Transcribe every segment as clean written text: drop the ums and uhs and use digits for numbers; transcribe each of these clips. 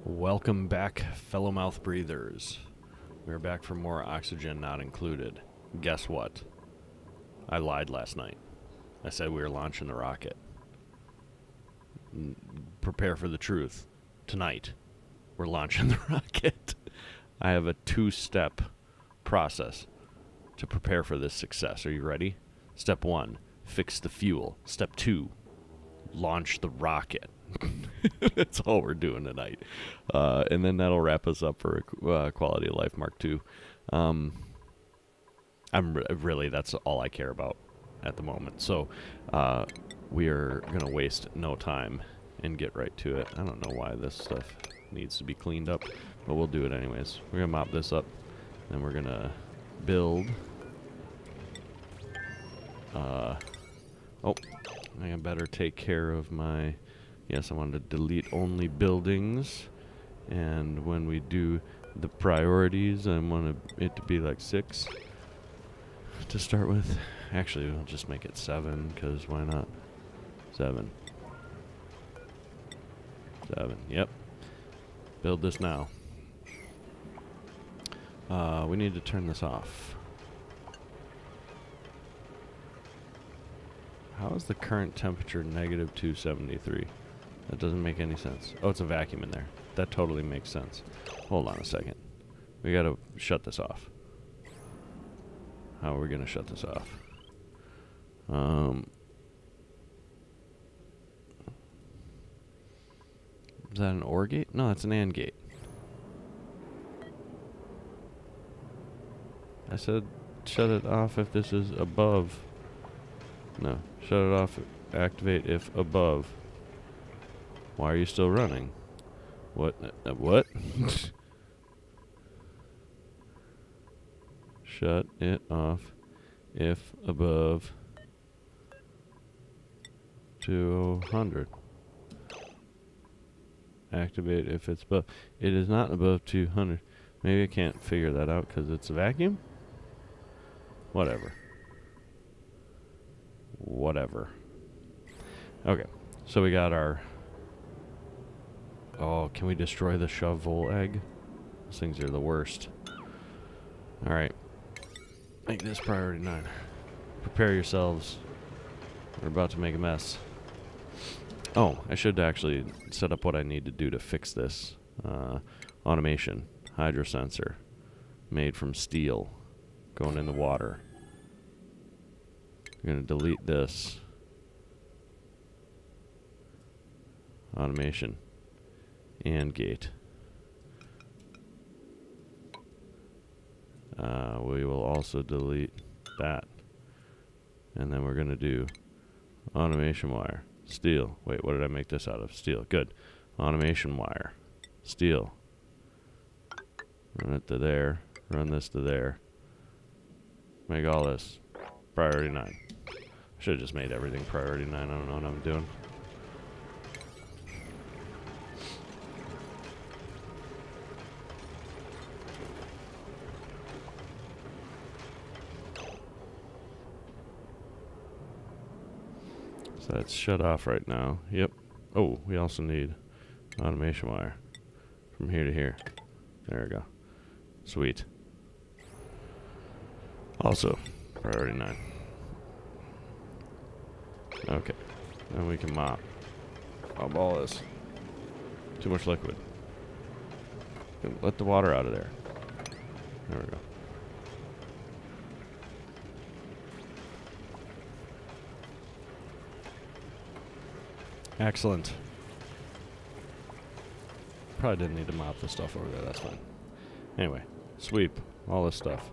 Welcome back, fellow mouth breathers. We're back for more oxygen not included. Guess what? I lied last night. I said we were launching the rocket. Prepare for the truth. Tonight, we're launching the rocket. I have a two-step process to prepare for this success. Are you ready? Step 1, fix the fuel. Step 2, launch the rocket. That's all we're doing tonight. And then that'll wrap us up for Quality of Life Mark II. Really, that's all I care about at the moment. So we are going to waste no time and get right to it. I don't know why this stuff needs to be cleaned up, but we'll do it anyways. We're going to mop this up, and we're going to build. I better take care of my... Yes, I wanted to delete only buildings, and when we do the priorities, I want it to be like 6 to start with. Actually, we'll just make it 7, because why not? 7. 7, yep. Build this now. We need to turn this off. How is the current temperature negative 273? That doesn't make any sense. Oh, it's a vacuum in there. That totally makes sense. Hold on a second. We gotta shut this off. How are we gonna shut this off? Is that an OR gate? No, that's an AND gate. I said shut it off if this is above. No, shut it off, activate if above. Why are you still running? What? What? Shut it off if above 200. Activate if it's above. It is not above 200. Maybe I can't figure that out because it's a vacuum? Whatever. Whatever. Okay, so we got our... Oh, can we destroy the shovel egg? Those things are the worst. Alright. Make this priority 9. Prepare yourselves. We're about to make a mess. Oh, I should actually set up what I need to do to fix this. Automation. Hydrosensor. Made from steel. Going in the water. I'm going to delete this. Automation. And gate. We will also delete that. And then we're going to do automation wire. Steel. Wait, what did I make this out of? Steel. Good. Automation wire. Steel. Run it to there. Run this to there. Make all this priority 9. Should have just made everything priority 9. I don't know what I'm doing. So that's shut off right now. Yep. Oh, we also need automation wire from here to here. There we go. Sweet. Also, priority 9. Okay. Then we can mop. Mop all this. Too much liquid. Let the water out of there. There we go. Excellent. Probably didn't need to mop the stuff over there. That's fine. Anyway, sweep all this stuff.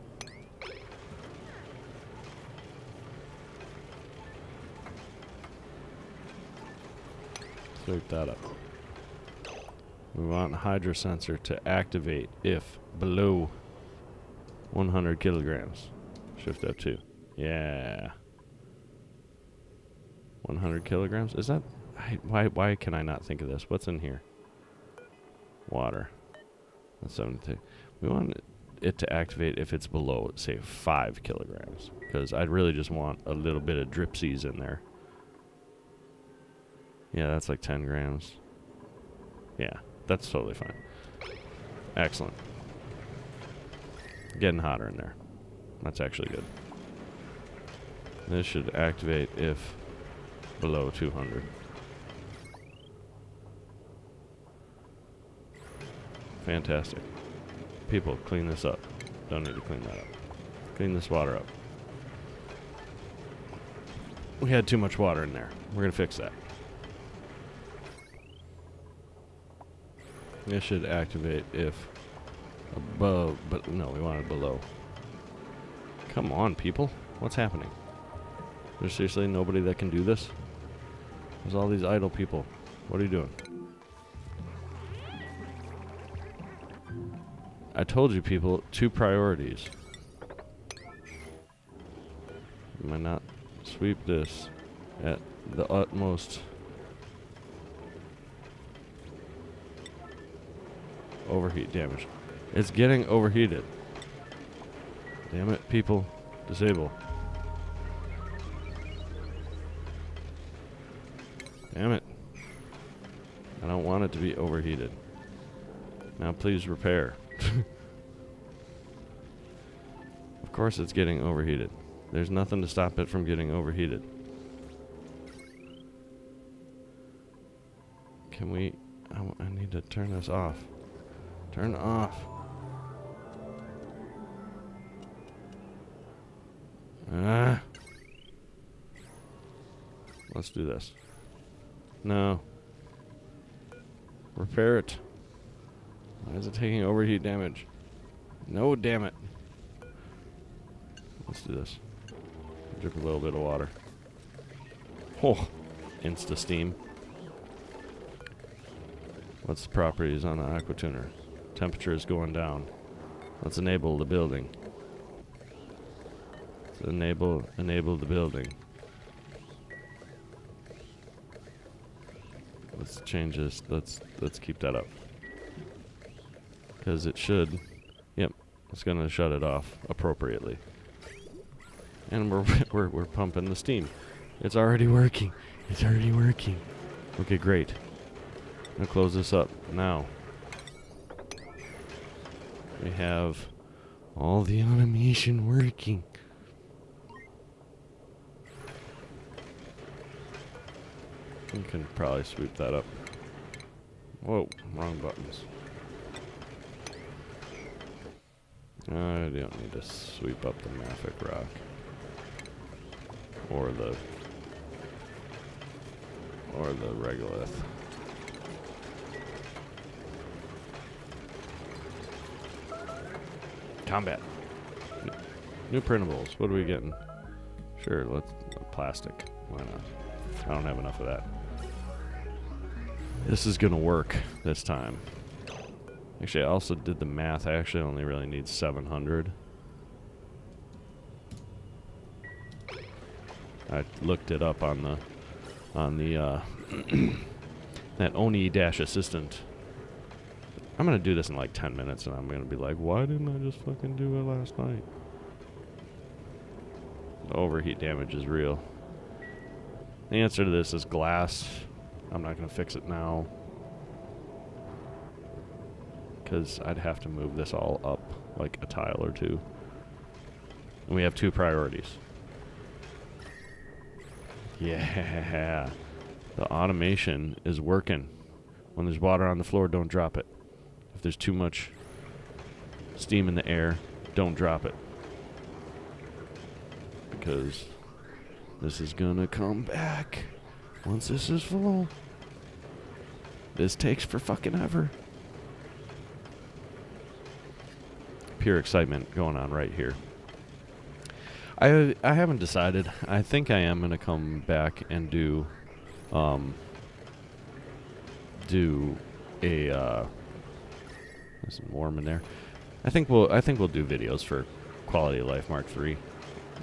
Sweep that up. We want hydrosensor to activate if below 100 kilograms. Shift F2. Yeah. 100 kilograms? Is that... Why can I not think of this? What's in here? Water. That's 72. We want it to activate if it's below, say, 5 kilograms. Because I'd really just want a little bit of dripsies in there. Yeah, that's like 10 grams. Yeah, That's totally fine. Excellent. Getting hotter in there. That's actually good. This should activate if below 200. Fantastic. People, clean this up. Don't need to clean that up. Clean this water up. We had too much water in there. We're going to fix that. This should activate if above, but no, we want it below. Come on, people. What's happening? There's seriously nobody that can do this? There's all these idle people. What are you doing? I told you, people, 2 priorities. Am I not sweep this at the utmost overheat damage? It's getting overheated. Damn it, people. Disable. Damn it. I don't want it to be overheated. Now please repair. Of course it's getting overheated. There's nothing to stop it from getting overheated. Can we... I need to turn this off. Turn off. Let's do this. No. Repair it. Why is it taking overheat damage? No, damn it. Let's do this. Drip a little bit of water. Oh, insta steam. What's the properties on the aqua tuner? Temperature is going down. Let's enable the building. Let's enable the building. Let's change this. Let's keep that up. Because it should. Yep, it's gonna shut it off appropriately. And we're pumping the steam. It's already working. It's already working. Okay, great. I'm gonna close this up now. We have all the automation working. We can probably sweep that up. Whoa, wrong buttons. I don't need to sweep up the mafic rock. Or the regolith. Combat. New printables. What are we getting? Sure, let's plastic. Why not? I don't have enough of that. This is gonna work this time. Actually, I also did the math. I actually only really need 700. I looked it up on the that ONI-assistant. I'm gonna do this in like 10 minutes, and I'm gonna be like, why didn't I just fucking do it last night? The overheat damage is real. The answer to this is glass. I'm not gonna fix it now, because I'd have to move this all up like a tile or two. And we have 2 priorities. Yeah, the automation is working. When there's water on the floor, don't drop it. If there's too much steam in the air, don't drop it. Because this is gonna come back once this is full. This takes for fucking ever. Pure excitement going on right here. I haven't decided. I think I am gonna come back and do a there's some warm in there. I think we'll do videos for Quality of Life Mark III.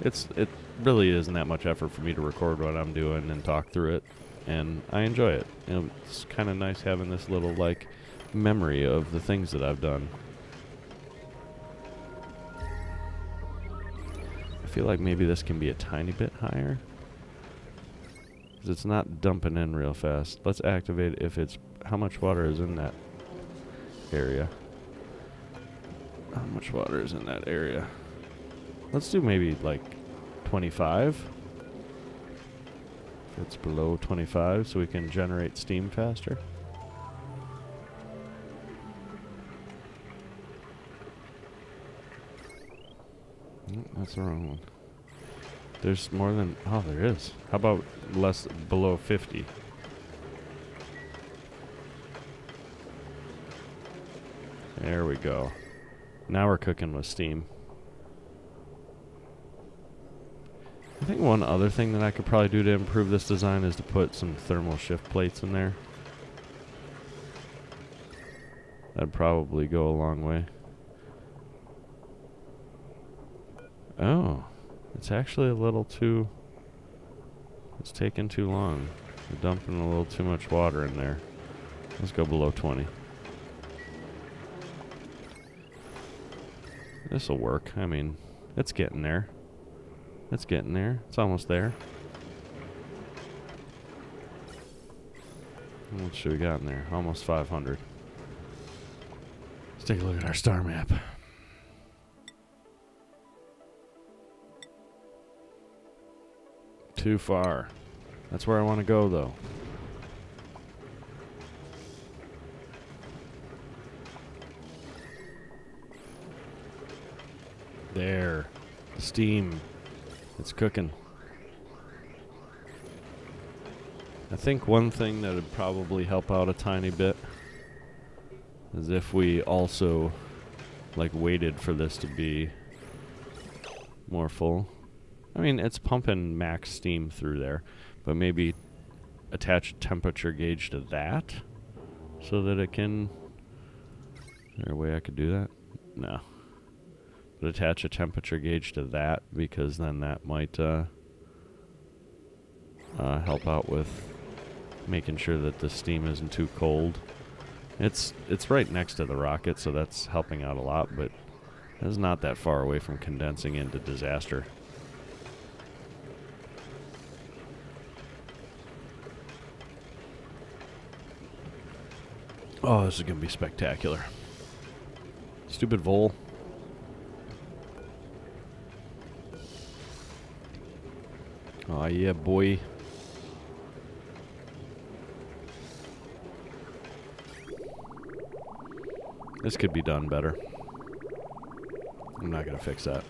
It really isn't that much effort for me to record what I'm doing and talk through it, and I enjoy it. You know, it's kind of nice having this little like memory of the things that I've done. I feel like maybe this can be a tiny bit higher, because it's not dumping in real fast. Let's activate if it's how much water is in that area. How much water is in that area? Let's do maybe like 25. If it's below 25, so we can generate steam faster. That's the wrong one. There's more than... Oh, there is. How about less below 50? There we go. Now we're cooking with steam. I think one other thing that I could probably do to improve this design is to put some thermal shift plates in there. That'd probably go a long way. Oh, it's actually a little too... It's taking too long. We're dumping a little too much water in there. Let's go below 20. This'll work. I mean, it's getting there. It's getting there. It's almost there. How much should we got in there? Almost 500. Let's take a look at our star map. Too far. That's where I want to go, though. There. The steam. It's cooking. I think one thing that would probably help out a tiny bit is if we also, like, waited for this to be more full. I mean, it's pumping max steam through there, but maybe attach a temperature gauge to that so that it can... Is there a way I could do that? No. But attach a temperature gauge to that, because then that might help out with making sure that the steam isn't too cold. It's right next to the rocket, so that's helping out a lot, but it's not that far away from condensing into disaster. Oh, this is going to be spectacular. Stupid vole. Oh yeah, boy. This could be done better. I'm not going to fix that.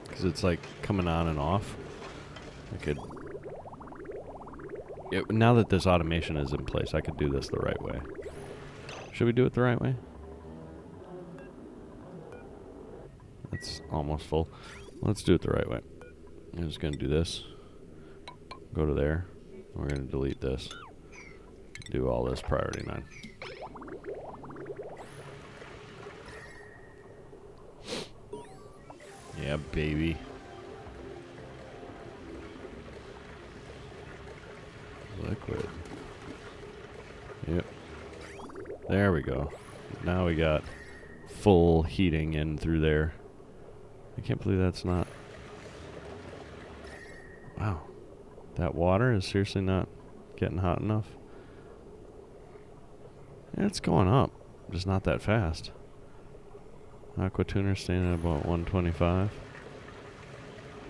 Because it's like coming on and off. I could... now that this automation is in place, I could do this the right way. Should we do it the right way? That's almost full. Let's do it the right way. I'm just going to do this. Go to there. We're going to delete this. Do all this priority 9. Yeah, baby. Liquid. Yep. There we go. Now we got full heating in through there. I can't believe that's not... Wow. That water is seriously not getting hot enough. Yeah, it's going up. Just not that fast. Aqua tuner staying at about 125.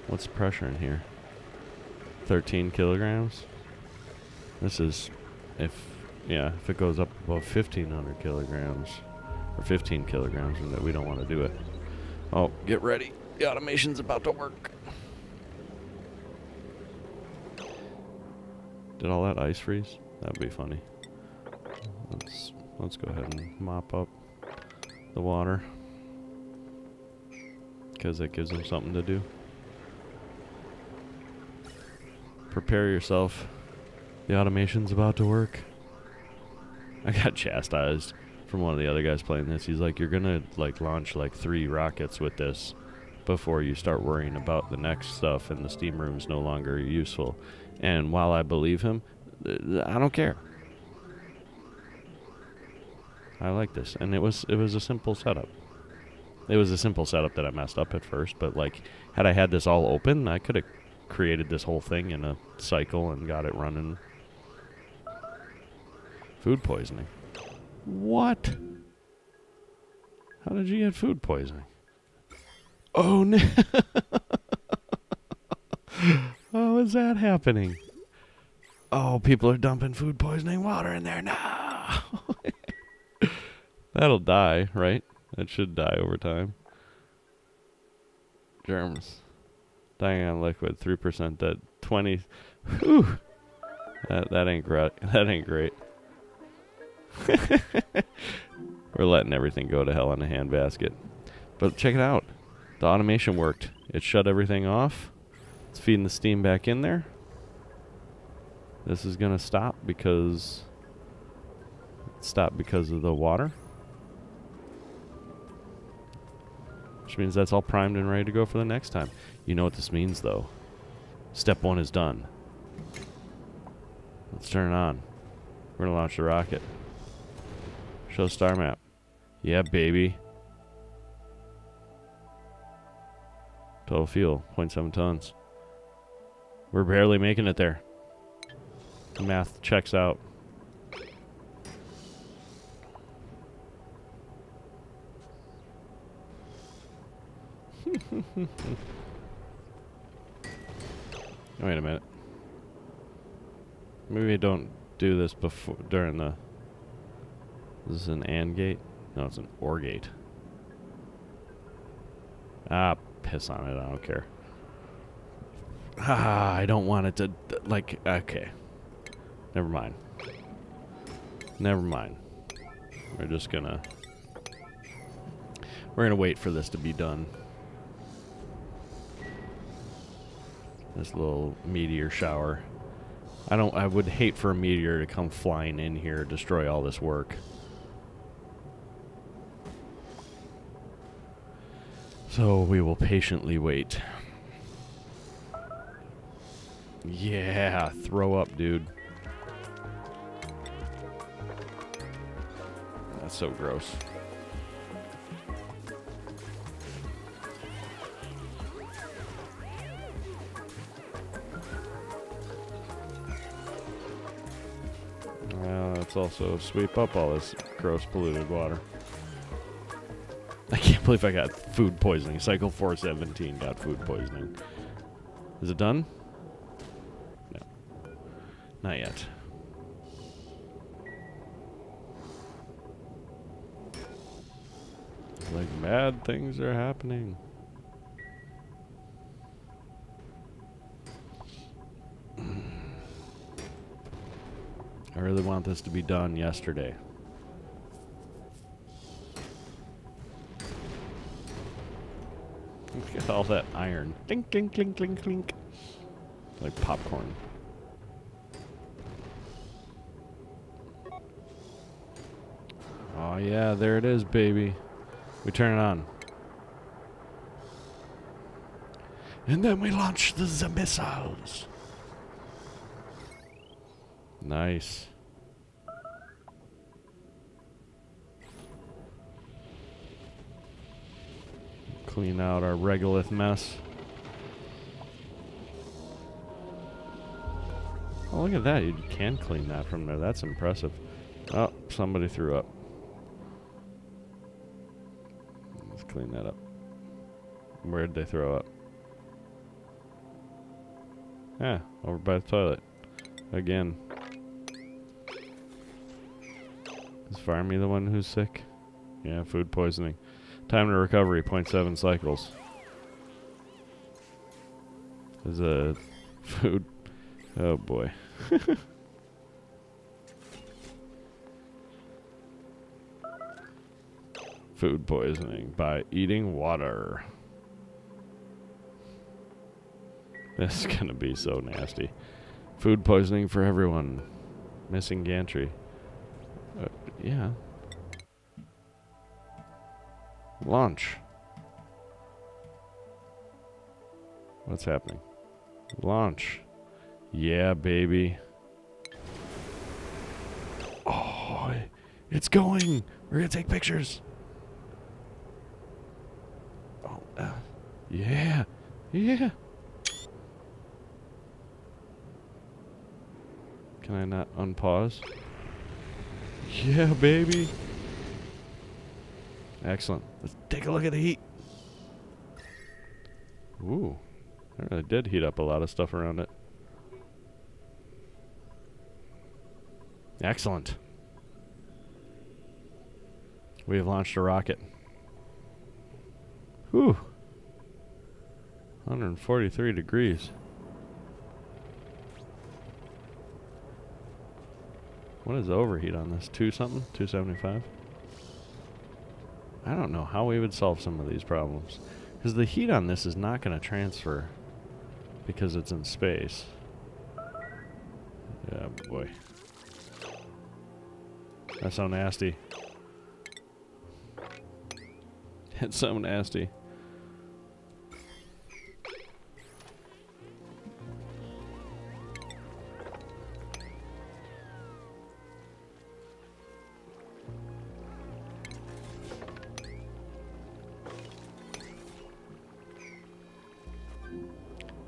What's the pressure in here? 13 kilograms? This is... if it goes up above 1,500 kilograms, or 15 kilograms, then we don't want to do it. Oh, get ready. The automation's about to work. Did all that ice freeze? That would be funny. Let's go ahead and mop up the water, because that gives them something to do. Prepare yourself. The automation's about to work. I got chastised from one of the other guys playing this. He's like, you're gonna like launch like 3 rockets with this before you start worrying about the next stuff, and the steam room's no longer useful. And while I believe him, I don't care. I like this, and it was a simple setup. It was a simple setup that I messed up at first, but like, had I had this all open, I could have created this whole thing in a cycle and got it running Food poisoning. What? How did you get food poisoning? Oh no! How is that happening? Oh, people are dumping food poisoning water in there. No! That'll die, right? That should die over time. Germs. Dying on liquid, 3% dead. 20. Whew. That ain't great. That ain't great. We're letting everything go to hell in a handbasket. But check it out. The automation worked. It shut everything off. It's feeding the steam back in there. This is gonna stop because of the water. Which means that's all primed and ready to go for the next time. You know what this means though. Step 1 is done. Let's turn it on. We're gonna launch the rocket. Show star map. Yeah, baby. Total fuel, 0.7 tons. We're barely making it there. The math checks out. Wait a minute. Maybe I don't do this before during the. Is this an AND gate? No, it's an OR gate. Ah, piss on it. I don't care. Ah, I don't want it to like. Okay, never mind. Never mind. We're just gonna. We're gonna wait for this to be done. This little meteor shower. I would hate for a meteor to come flying in here, destroy all this work. So we will patiently wait. Yeah, throw up, dude. That's so gross. Let's also sweep up all this gross polluted water. I can't believe I got food poisoning. Cycle 417 got food poisoning. Is it done? No. Not yet. Like bad things are happening. I really want this to be done yesterday. Look at all that iron. Clink, clink, clink, clink, clink. Like popcorn. Oh yeah, there it is, baby. We turn it on. And then we launch the missiles. Nice. Clean out our regolith mess. Oh, look at that. You can clean that from there. That's impressive. Oh, somebody threw up. Let's clean that up. Where did they throw up? Yeah, over by the toilet. Again. Is Farmy the one who's sick? Yeah, food poisoning. Time to recovery, 0.7 cycles. Is a food... Oh boy. Food poisoning by eating water. This is gonna be so nasty. Food poisoning for everyone. Missing gantry. Yeah. Launch. What's happening? Launch. Yeah, baby. Oh, it's going. We're gonna take pictures. Oh, yeah. Yeah. Can I not unpause? Yeah, baby. Excellent. Let's take a look at the heat. Ooh. That really did heat up a lot of stuff around it. Excellent. We have launched a rocket. Whew. 143 degrees. What is the overheat on this? 2 something? 275? I don't know how we would solve some of these problems. Because the heat on this is not going to transfer because it's in space. Yeah, boy. That's so nasty. It's so nasty.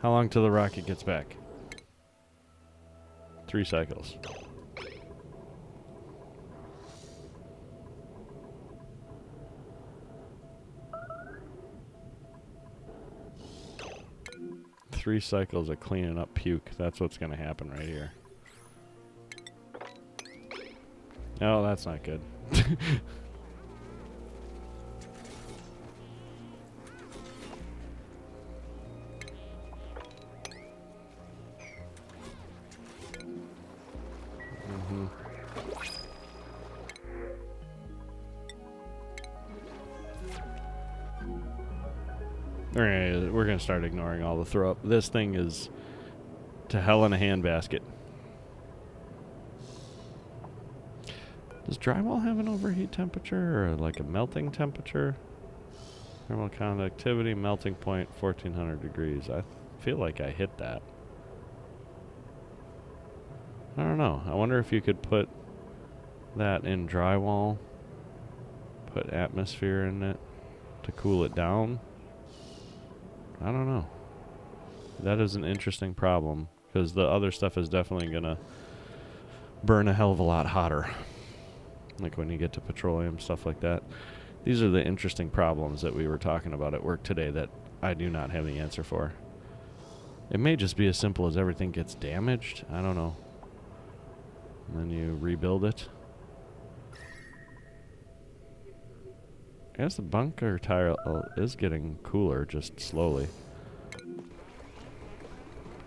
How long till the rocket gets back? 3 cycles. Three cycles of cleaning up puke. That's what's going to happen right here. Oh, that's not good. Alright, we're going to start ignoring all the throw up. This thing is to hell in a handbasket. Does drywall have an overheat temperature or like a melting temperature? Thermal conductivity, melting point, 1400 degrees. I feel like I hit that. I don't know. I wonder if you could put that in drywall, put atmosphere in it to cool it down. I don't know. That is an interesting problem because the other stuff is definitely going to burn a hell of a lot hotter. Like when you get to petroleum, stuff like that. These are the interesting problems that we were talking about at work today that I do not have the answer for. It may just be as simple as everything gets damaged. I don't know. And then you rebuild it. I guess the bunker tile is getting cooler just slowly.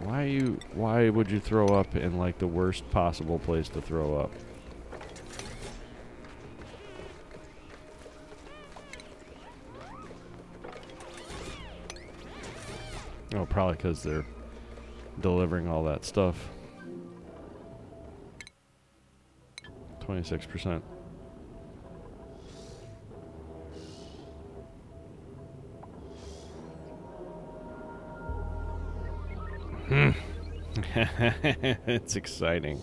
Why would you throw up in like the worst possible place to throw up? Oh, probably because they're delivering all that stuff. 26%. It's exciting,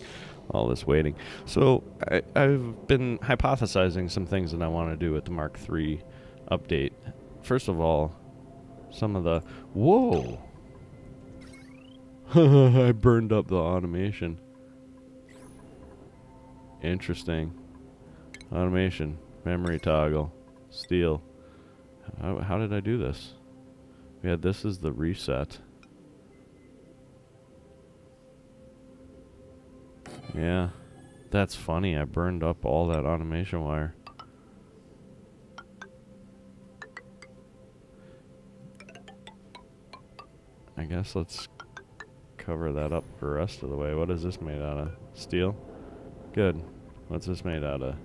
all this waiting. So I've been hypothesizing some things that I want to do with the Mark III update. First of all, some of the... Whoa! I burned up the automation. Interesting. Automation, memory toggle, steel. How did I do this? Yeah, this is the reset. Yeah, that's funny. I burned up all that automation wire. I guess let's cover that up the rest of the way. What is this made out of? Steel? Good. What's this made out of?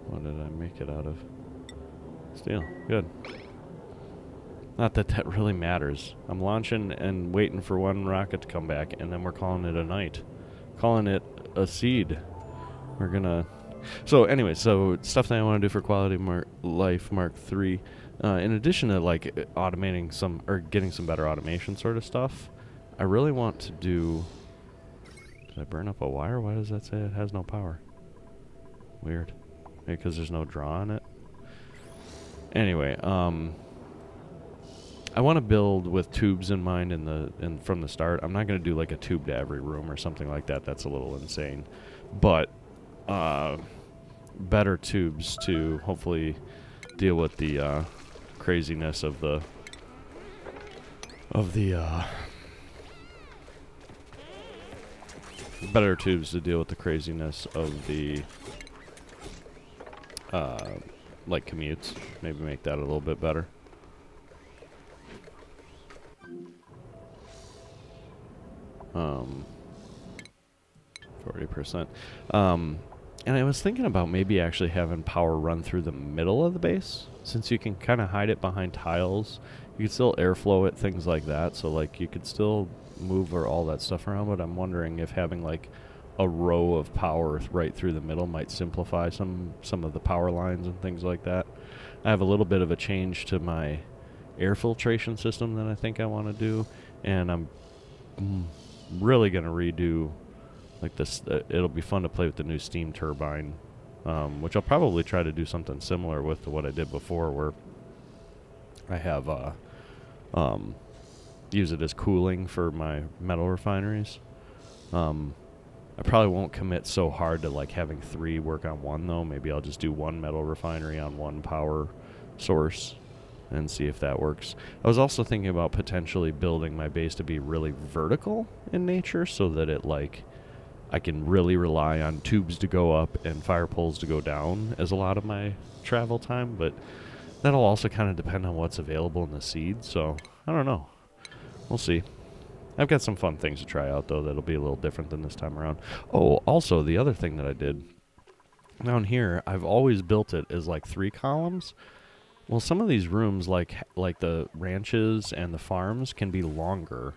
What did I make it out of? Steel. Good. Not that that really matters. I'm launching and waiting for one rocket to come back, and then we're calling it a night. Calling it a seed. We're gonna... So anyway, so stuff that I want to do for Quality Life Mark III, in addition to like automating some, or getting some better automation sort of stuff, I really want to do... Did I burn up a wire? Why does that say it has no power? Weird. Maybe because there's no draw on it? Anyway, I want to build with tubes in mind from the start. I'm not going to do like a tube to every room or something like that. That's a little insane. But better tubes to hopefully deal with the craziness of the better tubes to deal with the craziness of the like commutes. Maybe make that a little bit better. 40%. And I was thinking about maybe actually having power run through the middle of the base, since you can kind of hide it behind tiles. You can still airflow it, things like that. So like you could still move or all that stuff around. But I'm wondering if having like a row of power right through the middle might simplify some of the power lines and things like that. I have a little bit of a change to my air filtration system that I think I want to do, and I'm really going to redo like this. It'll be fun to play with the new steam turbine, which I'll probably try to do something similar with to what I did before, where I have use it as cooling for my metal refineries. I probably won't commit so hard to like having 3 work on one though. Maybe I'll just do 1 metal refinery on 1 power source and see if that works. I was also thinking about potentially building my base to be really vertical in nature, so that it like I can really rely on tubes to go up and fire poles to go down as a lot of my travel time, but that'll also kind of depend on what's available in the seed, so I don't know. We'll see. I've got some fun things to try out, though, that'll be a little different than this time around. Oh, also, the other thing that I did down here, I've always built it as like 3 columns. Well, some of these rooms, like the ranches and the farms, can be longer.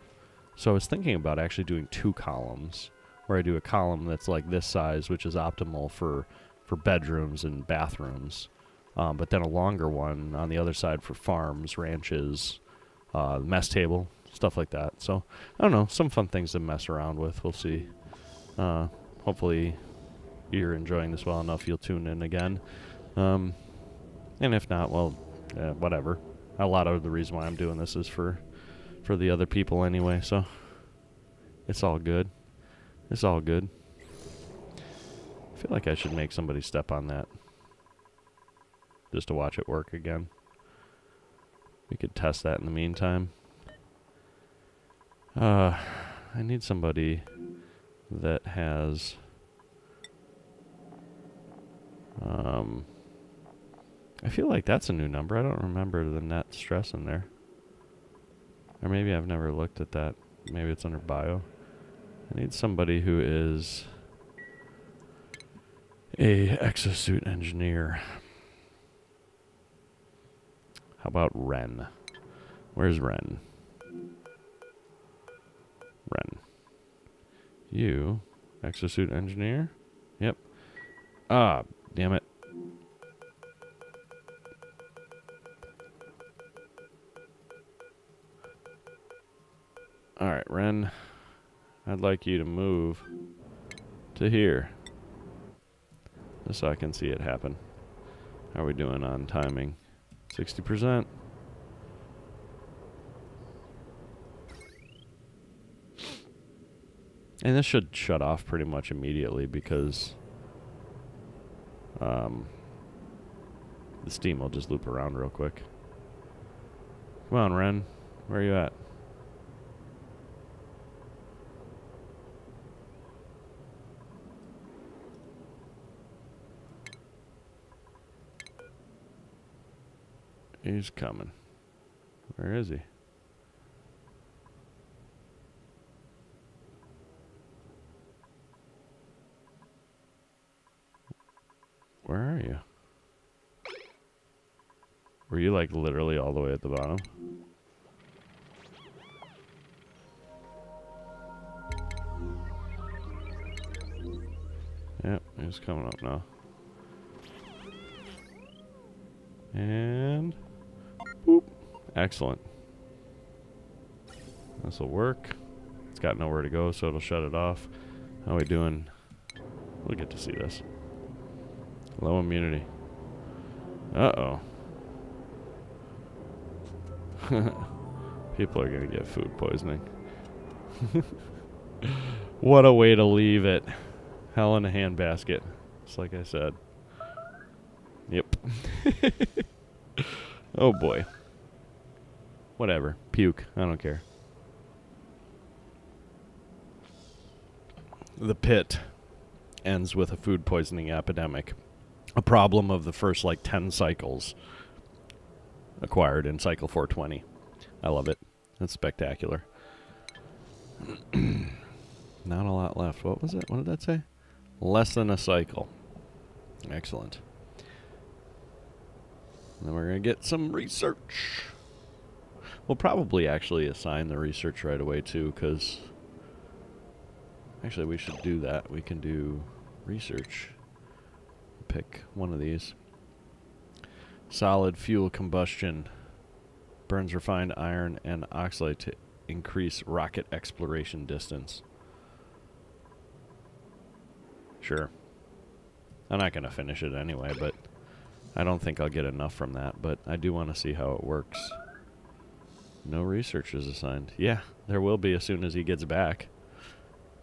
So I was thinking about actually doing 2 columns, where I do a column that's like this size, which is optimal for bedrooms and bathrooms, but then a longer one on the other side for farms, ranches, mess table, stuff like that. So, I don't know, some fun things to mess around with. We'll see. Hopefully you're enjoying this well enough, you'll tune in again. And if not, well, whatever. A lot of the reason why I'm doing this is for the other people anyway, so it's all good. It's all good. I feel like I should make somebody step on that just to watch it work again. We could test that in the meantime. I need somebody that has I feel like that's a new number. I don't remember the net stress in there. Or maybe I've never looked at that. Maybe it's under bio. I need somebody who is a exosuit engineer. How about Ren? Where's Ren? Ren. You, exosuit engineer? Yep. Ah, damn it. Alright, Ren. I'd like you to move to here, just so I can see it happen. How are we doing on timing? 60%. And this should shut off pretty much immediately because the steam will just loop around real quick. Come on, Ren. Where are you at? He's coming. Where is he? Where are you? Were you like literally all the way at the bottom? Yep, he's coming up now. And boop. Excellent. This will work. It's got nowhere to go, so it'll shut it off. How are we doing? We'll get to see this. Low immunity. Uh-oh. People are going to get food poisoning. What a way to leave it. Hell in a handbasket. Just like I said. Yep. Oh boy. Whatever. Puke. I don't care. The pit ends with a food poisoning epidemic. A problem of the first, 10 cycles acquired in cycle 420. I love it. It's spectacular. Not a lot left. What was it? What did that say? Less than a cycle. Excellent. And then we're going to get some research. We'll probably actually assign the research right away, too, because... Actually, we should do that. We can do research. Pick one of these. Solid fuel combustion. Burns refined iron and oxalate to increase rocket exploration distance. Sure. I'm not going to finish it anyway, but I don't think I'll get enough from that. But I do want to see how it works. No researchers assigned. Yeah, there will be as soon as he gets back.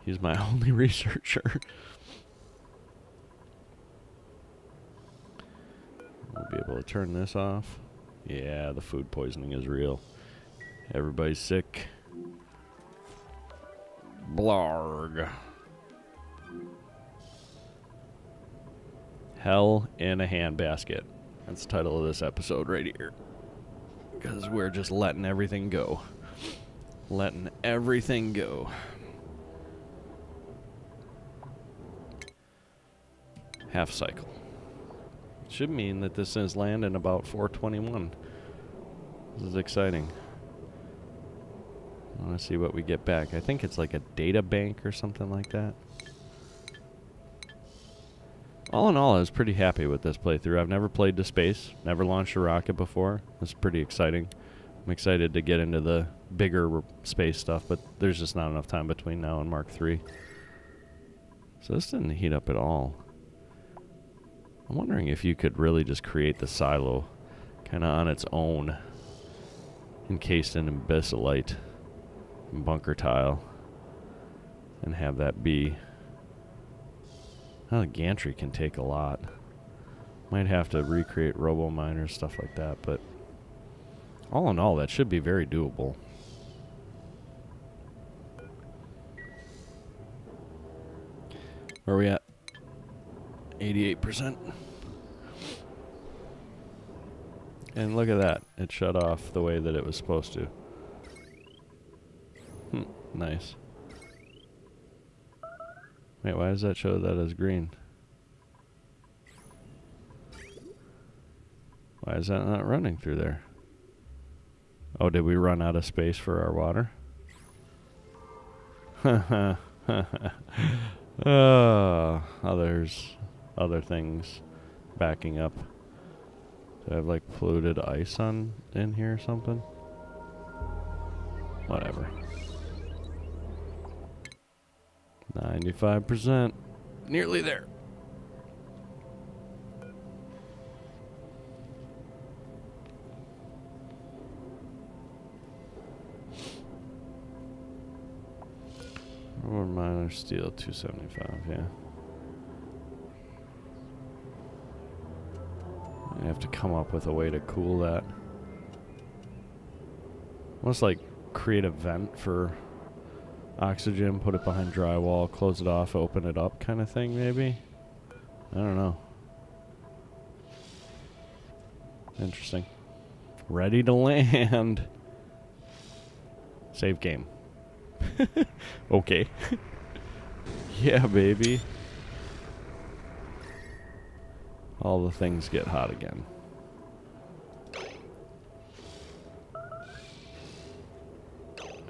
He's my only researcher. We'll be able to turn this off. Yeah, the food poisoning is real. Everybody's sick. Blarg. Hell in a handbasket. That's the title of this episode right here. Because we're just letting everything go. Letting everything go. Half cycle. Should mean that this is landing about 421. This is exciting. I want to see what we get back. I think it's like a data bank or something like that. All in all, I was pretty happy with this playthrough. I've never played to space, never launched a rocket before. It's pretty exciting. I'm excited to get into the bigger space stuff, but there's just not enough time between now and Mark III. So this didn't heat up at all. I'm wondering if you could really just create the silo kind of on its own, encased in abyssalite and bunker tile, and have that be. Oh, the gantry can take a lot. Might have to recreate robo miners, stuff like that, but all in all, that should be very doable. Where are we at? 88%. And look at that. It shut off the way that it was supposed to. Nice. Wait, why does that show that as green? Why is that not running through there? Oh, did we run out of space for our water? Other things backing up. Do I have like polluted ice on in here or something? Whatever. 95%. Nearly there. Or minor steel 275, yeah. I have to come up with a way to cool that. Almost like create a vent for oxygen, put it behind drywall, close it off, open it up kind of thing, maybe? I don't know. Interesting. Ready to land. Save game. Okay. Yeah, baby. All the things get hot again.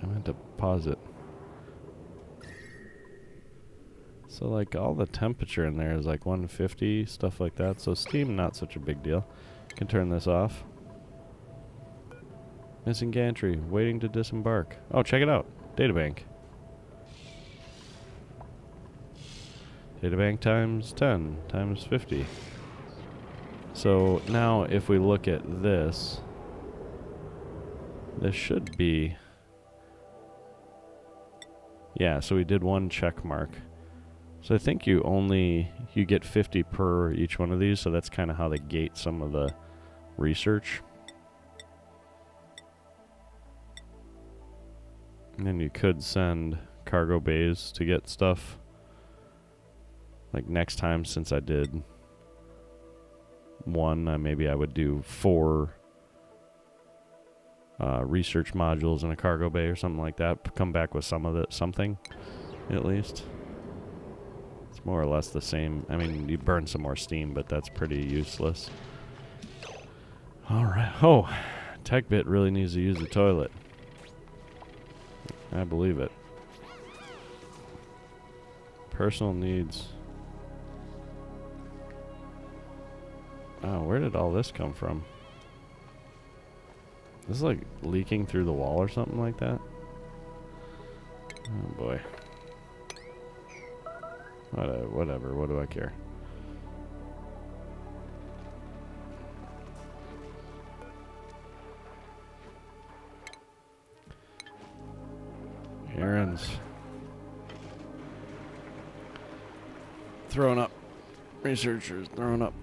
I meant to pause it. So like all the temperature in there is like 150, stuff like that. So steam, not such a big deal. Can turn this off. Missing gantry, waiting to disembark. Oh, check it out. Databank. Databank times 10 times 50. So now if we look at this this should be... Yeah, so we did one check mark. So I think you get 50 per each one of these, so that's kind of how they gate some of the research. And then you could send cargo bays to get stuff. Like next time, since I did one, maybe I would do 4 research modules in a cargo bay or something like that. Come back with something, at least. It's more or less the same. I mean, you burn some more steam, but that's pretty useless. All right. Oh, TechBit really needs to use the toilet. I believe it. Personal needs. Oh, where did all this come from? This is like leaking through the wall or something like that. Oh boy. Whatever. What do I care? Errands. Throwing up. Researchers throwing up.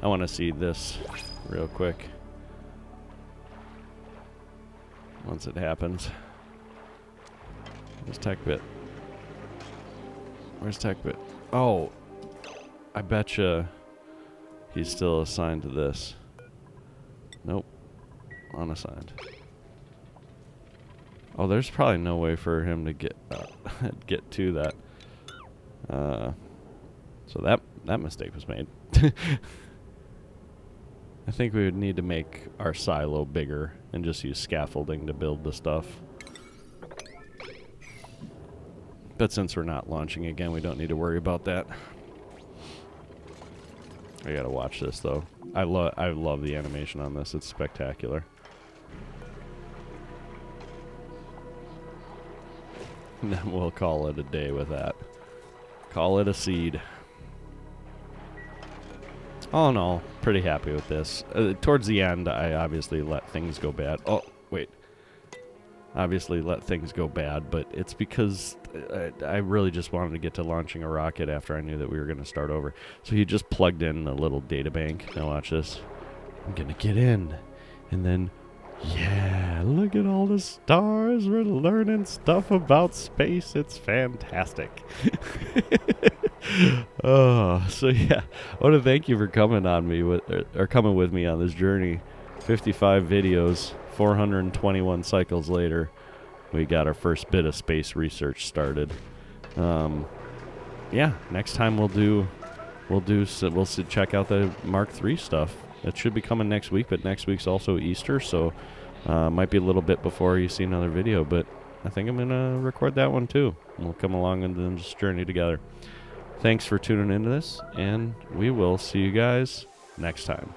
I want to see this real quick. Once it happens. Where's TechBit? Where's TechBit? Oh, I betcha he's still assigned to this. Nope. Unassigned. Oh, there's probably no way for him to get get to that. So that mistake was made. I think we would need to make our silo bigger and just use scaffolding to build the stuff. But since we're not launching again, we don't need to worry about that. I gotta watch this though. I love the animation on this. It's spectacular. And then we'll call it a day with that. Call it a seed. All in all, pretty happy with this. Towards the end, I obviously let things go bad. Oh, wait. Obviously let things go bad, but it's because I really just wanted to get to launching a rocket after I knew that we were going to start over. So he just plugged in a little data bank. Now watch this. I'm going to get in. And then, yeah, look at all the stars. We're learning stuff about space. It's fantastic. Oh, so yeah, I want to thank you for coming coming with me on this journey. 55 videos, 421 cycles later, we got our first bit of space research started. Yeah, next time we'll check out the Mark III stuff. It should be coming next week, but next week's also Easter, so might be a little bit before you see another video, but I think I'm gonna record that one too. We'll come along in this journey together. Thanks for tuning into this, and we will see you guys next time.